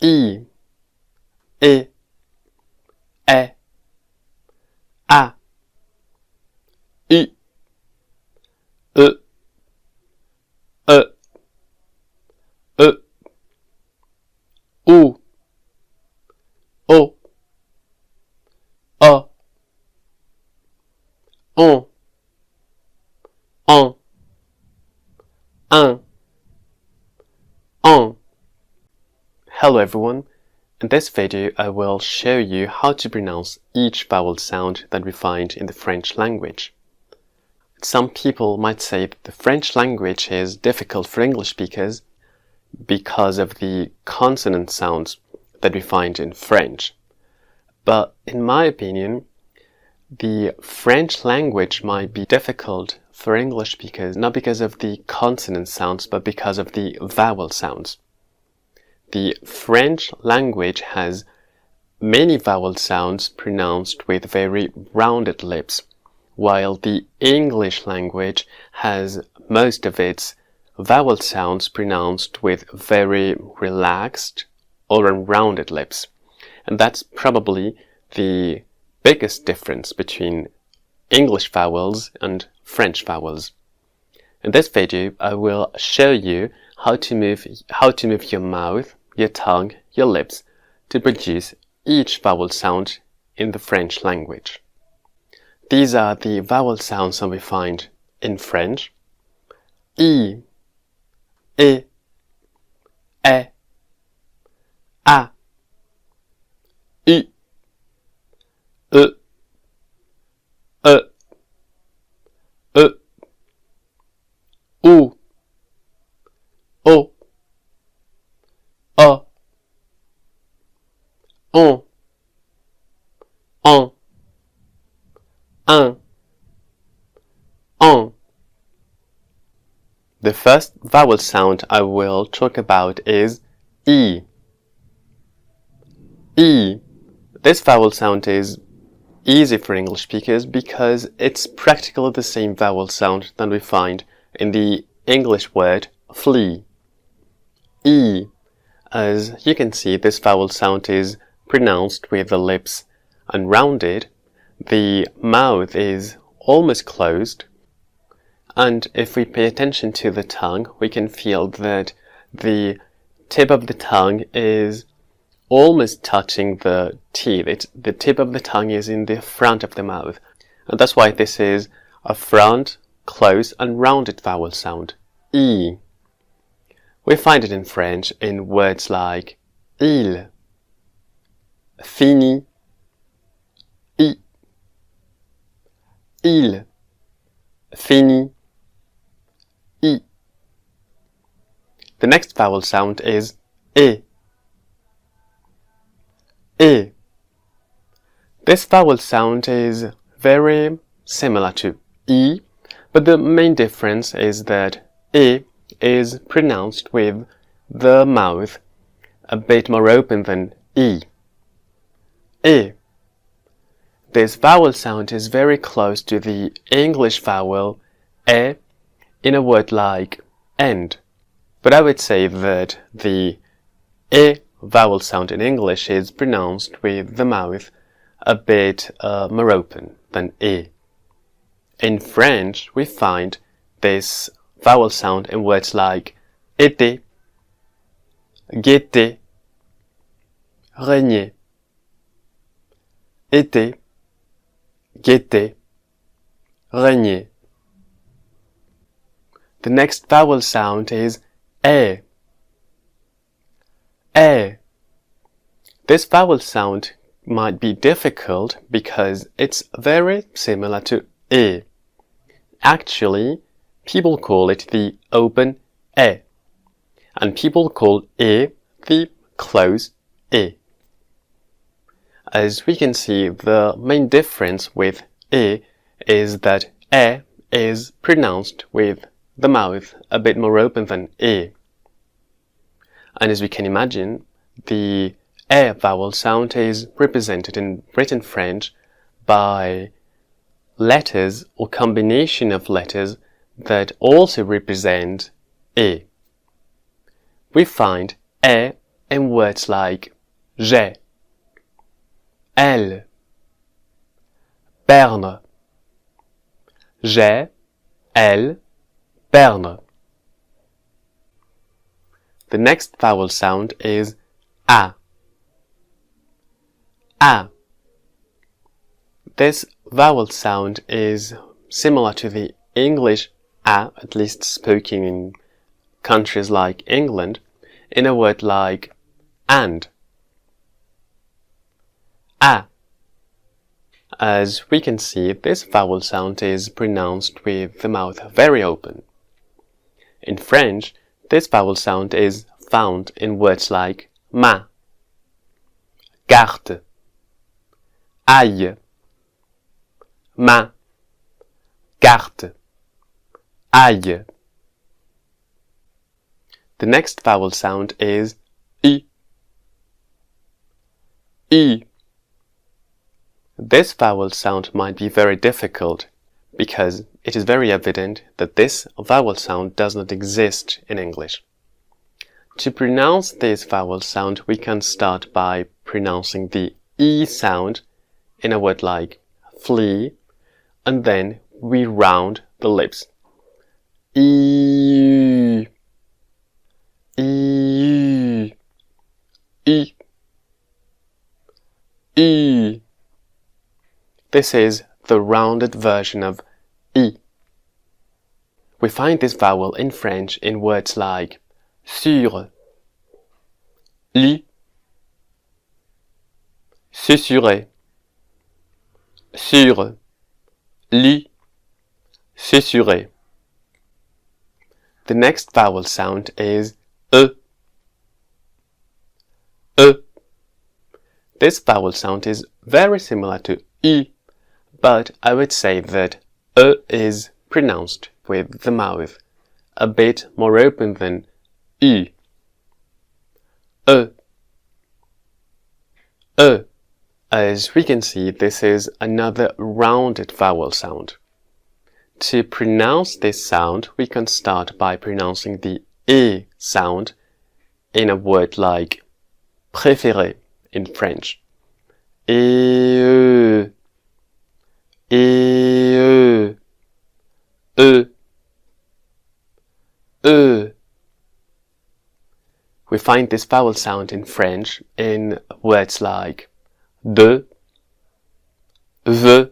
I, E, E, A, U, E, E, E, U, O, A, on, un. Hello everyone, in this video I will show you how to pronounce each vowel sound that we find in the French language. Some people might say that the French language is difficult for English speakers because of the consonant sounds that we find in French. But in my opinion, the French language might be difficult for English speakers not because of the consonant sounds but because of the vowel sounds. The French language has many vowel sounds pronounced with very rounded lips, while the English language has most of its vowel sounds pronounced with very relaxed or unrounded lips. And that's probably the biggest difference between English vowels and French vowels. In this video, I will show you how to move your mouth, your tongue, your lips to produce each vowel sound in the French language. These are the vowel sounds that we find in French. I, E, E, A, U, E, E, E, U, O, A, on, un. The first vowel sound I will talk about is E. E. This vowel sound is easy for English speakers because it's practically the same vowel sound that we find in the English word flea. E. As you can see, this vowel sound is pronounced with the lips unrounded, the mouth is almost closed, and if we pay attention to the tongue, we can feel that the tip of the tongue is almost touching the teeth. The tip of the tongue is in the front of the mouth, and that's why this is a front, close, and rounded vowel sound, E. We find it in French in words like il, fini, I, il, fini, I. The next vowel sound is E. E. This vowel sound is very similar to I, but the main difference is that E is pronounced with the mouth a bit more open than I. E. This vowel sound is very close to the English vowel E in a word like end, but I would say that the E vowel sound in English is pronounced with the mouth a bit more open than E. In French, we find this vowel sound in words like été, guetter, régner. Été, guetter, régner. The next vowel sound is E. E. This vowel sound might be difficult because it's very similar to E. Actually, people call it the open E, and people call E the closed E. As we can see, the main difference with E is that E is pronounced with the mouth a bit more open than E. And as we can imagine, the E vowel sound is represented in written French by letters or combination of letters that also represent E. We find E in words like j'ai, elle, Berne. J'ai, elle, Berne. The next vowel sound is a. A. This vowel sound is similar to the English a, at least spoken in countries like England, in a word like and. A. As we can see, this vowel sound is pronounced with the mouth very open. In French, this vowel sound is found in words like ma, carte, aille, ma, carte, aille. The next vowel sound is I. I. This vowel sound might be very difficult because it is very evident that this vowel sound does not exist in English. To pronounce this vowel sound, we can start by pronouncing the E sound in a word like flee, and then we round the lips. E, E, E, E. This is the rounded version of I. We find this vowel in French in words like sur, lit, susurrer, sur, lit, susurrer. The next vowel sound is E. E. This vowel sound is very similar to I, but I would say that E is pronounced with the mouth a bit more open than I. E. E. As we can see, this is another rounded vowel sound. To pronounce this sound, we can start by pronouncing the E sound in a word like préféré in French. E, E, E, E. We find this vowel sound in French in words like de, ve,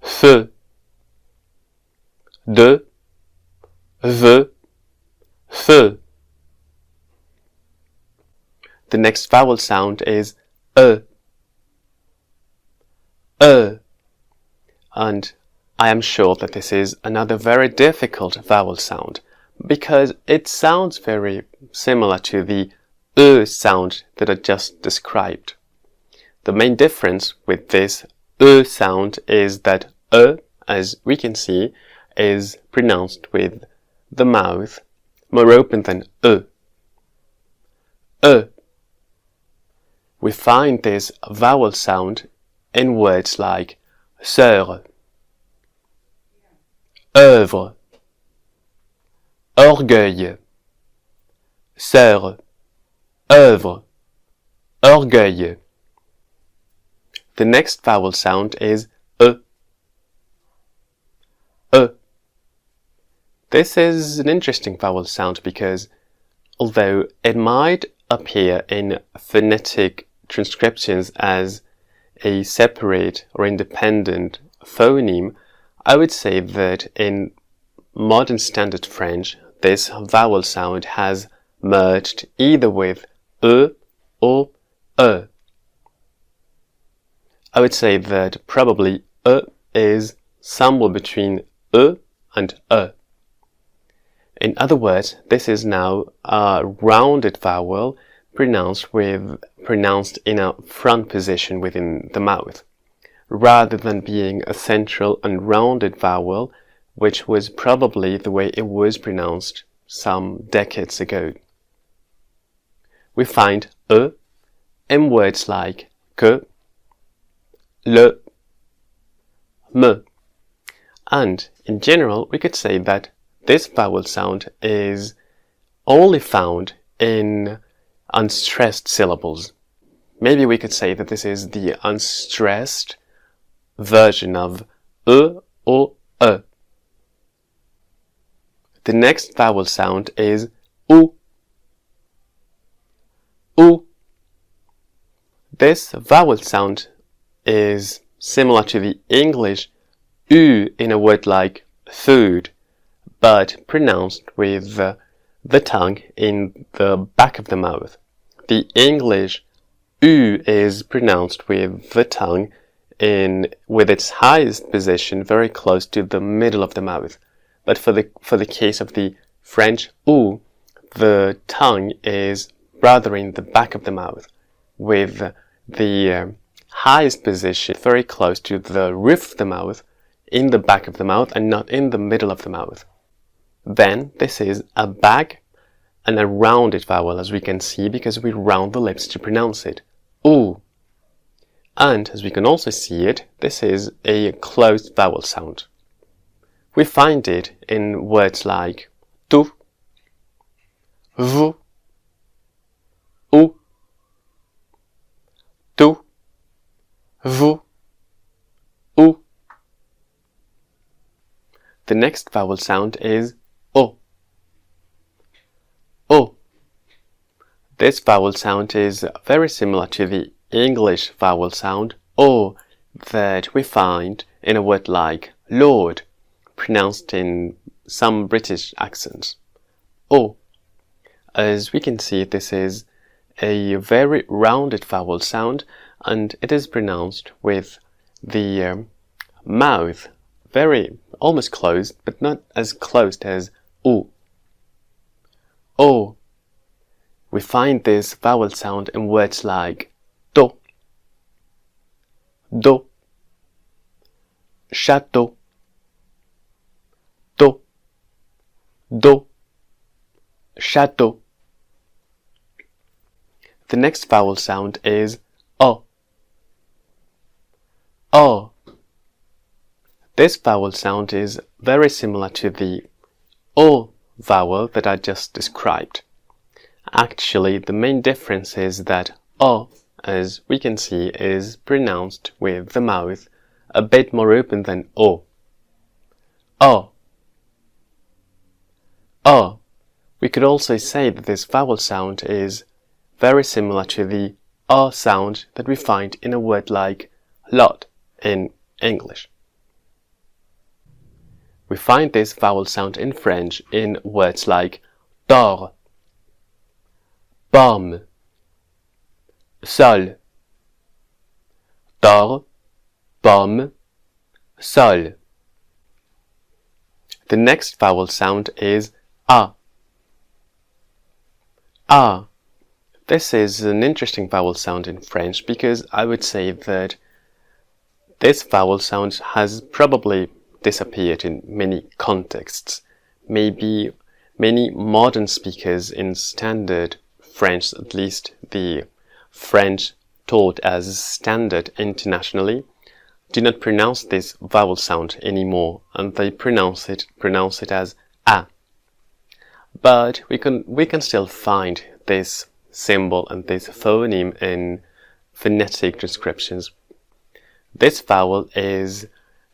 fe, de, ve, fe. The next vowel sound is E. E. And I am sure that this is another very difficult vowel sound because it sounds very similar to the E sound that I just described. The main difference with this E sound is that E, as we can see, is pronounced with the mouth more open than E. E. We find this vowel sound in words like sœur, œuvre, orgueil, sœur, œuvre, orgueil. The next vowel sound is E. E. This is an interesting vowel sound because although it might appear in phonetic transcriptions as a separate or independent phoneme, I would say that in modern standard French, this vowel sound has merged either with E or E. I would say that probably E is somewhere between E and E. In other words, this is now a rounded vowel pronounced in a front position within the mouth, rather than being a central and rounded vowel, which was probably the way it was pronounced some decades ago. We find E in words like que, le, me, and in general we could say that this vowel sound is only found in unstressed syllables. Maybe we could say that this is the unstressed version of E or E. The next vowel sound is U. U. This vowel sound is similar to the English U in a word like food, but pronounced with the tongue in the back of the mouth. The English U is pronounced with the tongue with its highest position very close to the middle of the mouth. But for the case of the French U, the tongue is rather in the back of the mouth, with the highest position very close to the roof of the mouth, in the back of the mouth and not in the middle of the mouth. Then this is a bag and a rounded vowel, as we can see, because we round the lips to pronounce it. U. And as we can also see it, this is a closed vowel sound. We find it in words like tu, vous, ou, tu, vous, ou. The next vowel sound is O. O. This vowel sound is very similar to the English vowel sound O that we find in a word like Lord, pronounced in some British accents. O. As we can see, this is a very rounded vowel sound, and it is pronounced with the mouth very almost closed, but not as closed as U. O. We find this vowel sound in words like do, do, château, do, do, château. The next vowel sound is O. O. This vowel sound is very similar to the O vowel that I just described. Actually, the main difference is that O, as we can see, is pronounced with the mouth a bit more open than O. O. O. We could also say that this vowel sound is very similar to the O sound that we find in a word like lot in English. We find this vowel sound in French in words like d'or, pomme, sol, d'or, pomme, sol. The next vowel sound is A. A. This is an interesting vowel sound in French because I would say that this vowel sound has probably disappeared in many contexts. Maybe many modern speakers in standard French, at least the French taught as standard internationally, do not pronounce this vowel sound anymore, and they pronounce it as A. But we can still find this symbol and this phoneme in phonetic transcriptions. This vowel is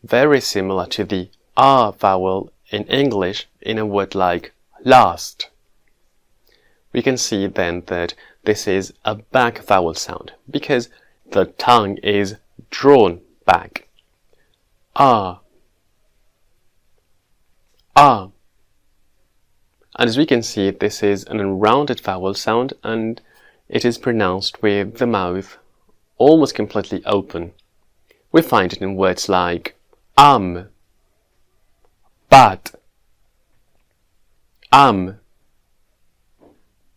very similar to the R vowel in English in a word like last. We can see then that this is a back vowel sound because the tongue is drawn back. R. R. And as we can see, this is an unrounded vowel sound and it is pronounced with the mouth almost completely open. We find it in words like but,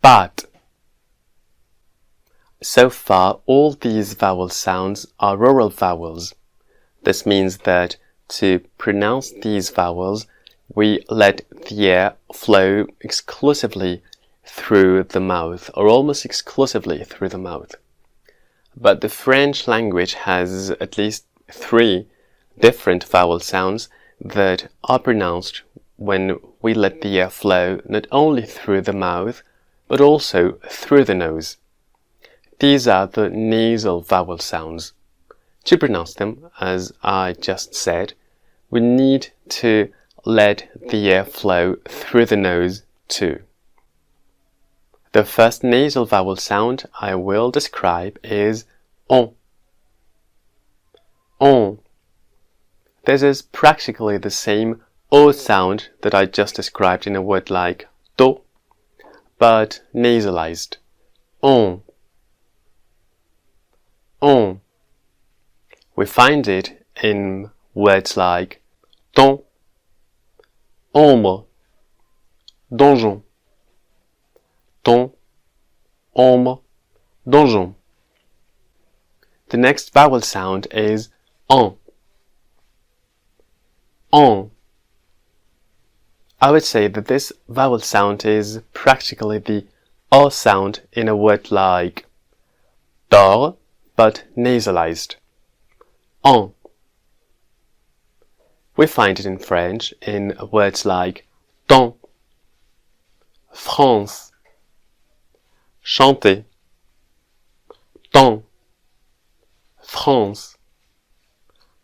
but. So far, all these vowel sounds are oral vowels. This means that to pronounce these vowels, we let the air flow exclusively through the mouth, or almost exclusively through the mouth. But the French language has at least 3 different vowel sounds that are pronounced when we let the air flow not only through the mouth, but also through the nose. These are the nasal vowel sounds. To pronounce them, as I just said, we need to let the air flow through the nose too. The first nasal vowel sound I will describe is on. On. This is practically the same O sound that I just described in a word like do, but nasalized. On. On. We find it in words like don, ombre, donjon. Don, ombre, donjon. The next vowel sound is en. En. I would say that this vowel sound is practically the O sound in a word like dor, but nasalized. En. We find it in French in words like temps, France, chanter, temps, France,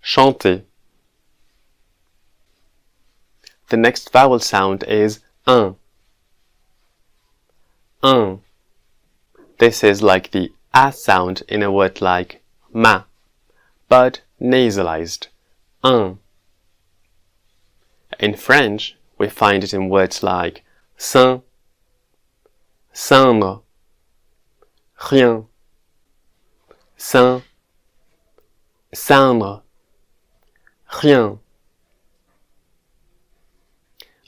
chanter. The next vowel sound is un. Un. This is like the A sound in a word like ma, but nasalized. Un. In French, we find it in words like saint, cendre, rien, saint, cendre, rien.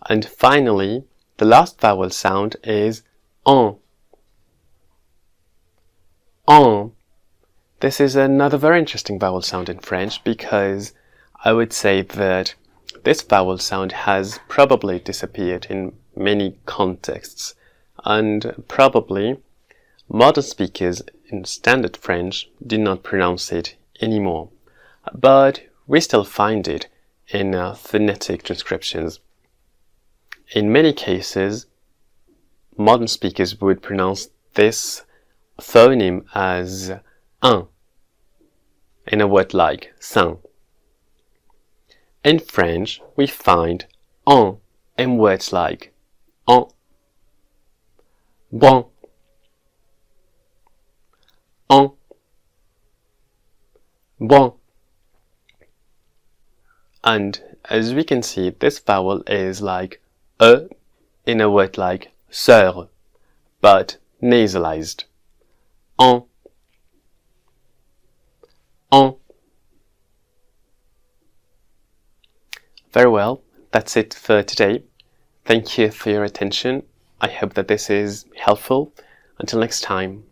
And finally, the last vowel sound is en. En. This is another very interesting vowel sound in French because I would say that this vowel sound has probably disappeared in many contexts, and probably modern speakers in standard French do not pronounce it anymore. But we still find it in phonetic transcriptions. In many cases, modern speakers would pronounce this phoneme as un in a word like saint. In French, we find en in words like en, bon, en, bon. And as we can see, this vowel is like e in a word like sœur, but nasalized. En, en. Very well, that's it for today. Thank you for your attention. I hope that this is helpful. Until next time.